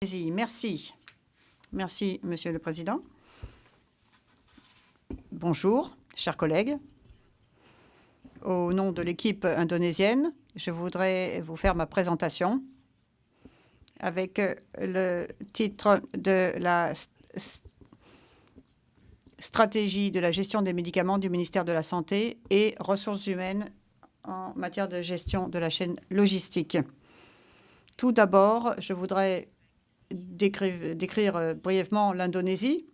Merci. Merci, Monsieur le Président. Bonjour, chers collègues. Au nom de l'équipe indonésienne, je voudrais vous faire ma présentation avec le titre de la stratégie de la gestion des médicaments du ministère de la Santé et ressources humaines en matière de gestion de la chaîne logistique. Tout d'abord, je voudrais décrire brièvement l'Indonésie.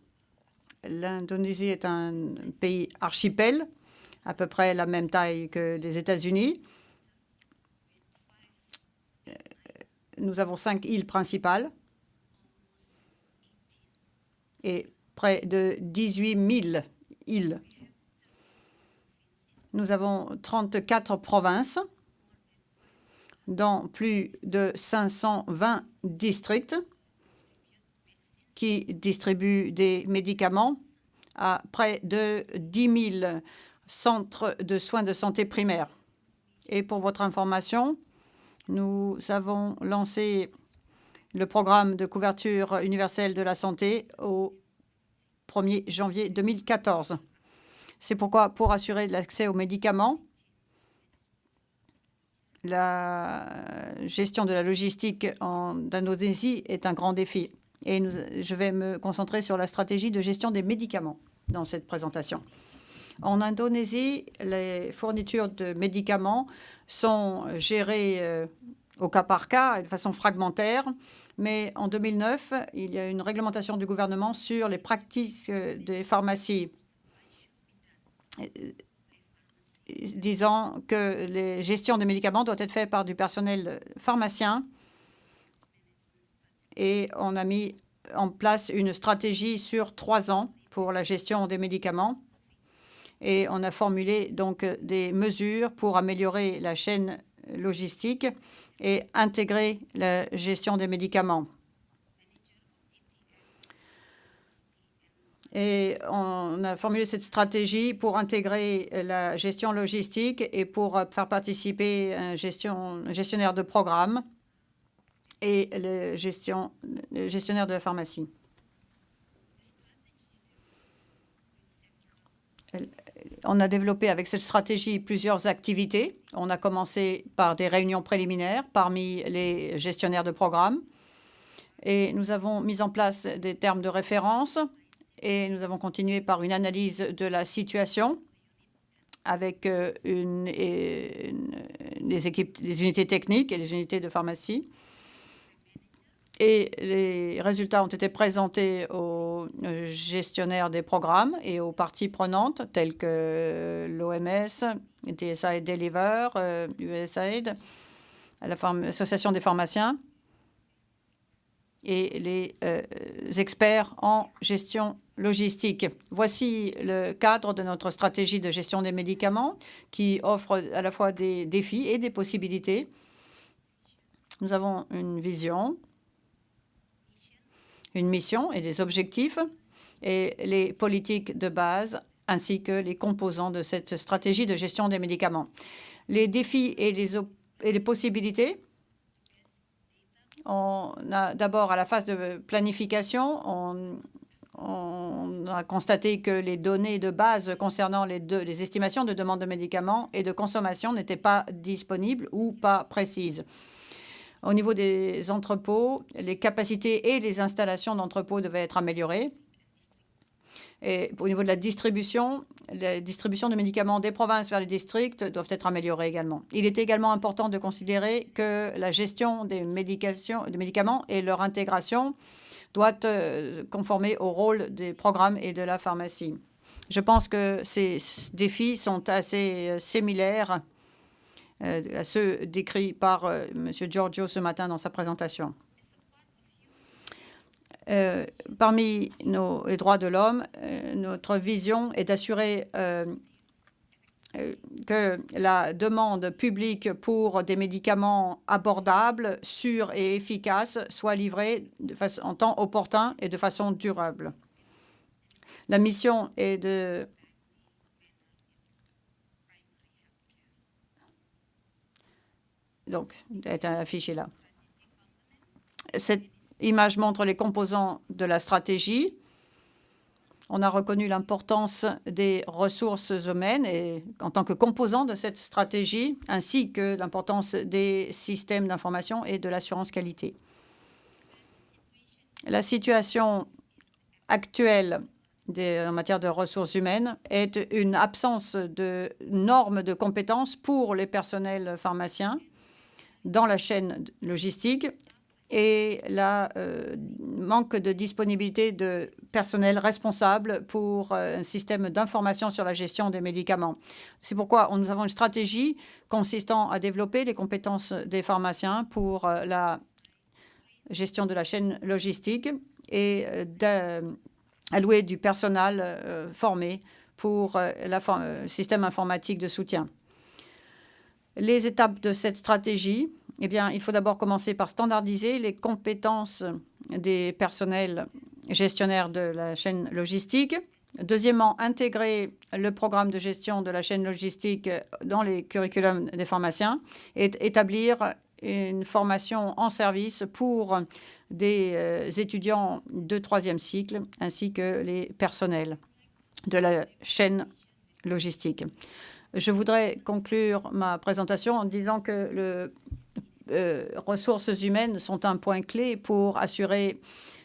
L'Indonésie est un pays archipel, à peu près la même taille que les États-Unis. Nous avons 5 îles principales et près de 18 000 îles. Nous avons 34 provinces dans plus de 520 districts qui distribuent des médicaments à près de 10 000 centres de soins de santé primaires. Et pour votre information, nous avons lancé le programme de couverture universelle de la santé au 1er janvier 2014. C'est pourquoi, pour assurer l'accès aux médicaments, la gestion de la logistique en Indonésie est un grand défi. Et je vais me concentrer sur la stratégie de gestion des médicaments dans cette présentation. En Indonésie, les fournitures de médicaments sont gérées au cas par cas et de façon fragmentaire. Mais en 2009, il y a une réglementation du gouvernement sur les pratiques des pharmacies, disant que les gestions des médicaments doivent être faites par du personnel pharmacien. Et on a mis en place une stratégie sur 3 ans pour la gestion des médicaments. Et on a formulé donc des mesures pour améliorer la chaîne logistique et intégrer la gestion des médicaments. Et on a formulé cette stratégie pour intégrer la gestion logistique et pour faire participer un gestionnaire de programme et le gestionnaire de la pharmacie. On a développé avec cette stratégie plusieurs activités. On a commencé par des réunions préliminaires parmi les gestionnaires de programme. Et nous avons mis en place des termes de référence. Et nous avons continué par une analyse de la situation avec les unités techniques et les unités de pharmacie. Et les résultats ont été présentés aux gestionnaires des programmes et aux parties prenantes, telles que l'OMS, DSA Deliver, USAID, l'Association des pharmaciens et les experts en gestion logistique. Voici le cadre de notre stratégie de gestion des médicaments qui offre à la fois des défis et des possibilités. Nous avons une vision, une mission et des objectifs et les politiques de base ainsi que les composants de cette stratégie de gestion des médicaments. Les défis et les possibilités. On a d'abord à la phase de planification, on a constaté que les données de base concernant les estimations de demande de médicaments et de consommation n'étaient pas disponibles ou pas précises. Au niveau des entrepôts, les capacités et les installations d'entrepôts devaient être améliorées. Et au niveau de la distribution de médicaments des provinces vers les districts doivent être améliorées également. Il est également important de considérer que la gestion des médicaments et leur intégration doit conformer au rôle des programmes et de la pharmacie. Je pense que ces défis sont assez similaires à ceux décrits par M. Giorgio ce matin dans sa présentation. Parmi les droits de l'homme, notre vision est d'assurer que la demande publique pour des médicaments abordables, sûrs et efficaces soit livrée en temps opportun et de façon durable. La mission est de donc, est affichée là. image montre les composants de la stratégie. On a reconnu l'importance des ressources humaines et, en tant que composant de cette stratégie, ainsi que l'importance des systèmes d'information et de l'assurance qualité. La situation actuelle en matière de ressources humaines est une absence de normes de compétences pour les personnels pharmaciens dans la chaîne logistique et le manque de disponibilité de personnel responsable pour un système d'information sur la gestion des médicaments. C'est pourquoi nous avons une stratégie consistant à développer les compétences des pharmaciens pour la gestion de la chaîne logistique et d'allouer du personnel formé pour le système informatique de soutien. Les étapes de cette stratégie, eh bien, il faut d'abord commencer par standardiser les compétences des personnels gestionnaires de la chaîne logistique. Deuxièmement, intégrer le programme de gestion de la chaîne logistique dans les curriculums des pharmaciens et établir une formation en service pour des étudiants de 3e cycle ainsi que les personnels de la chaîne logistique. Je voudrais conclure ma présentation en disant que les ressources humaines sont un point clé pour assurer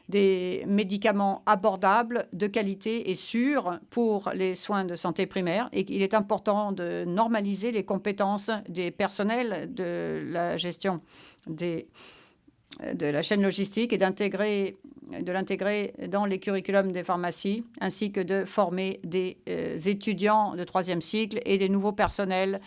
des médicaments abordables, de qualité et sûrs pour les soins de santé primaire. Et il est important de normaliser les compétences des personnels de la gestion de la chaîne logistique et de l'intégrer dans les curriculums des pharmacies, ainsi que de former des étudiants de 3e cycle et des nouveaux personnels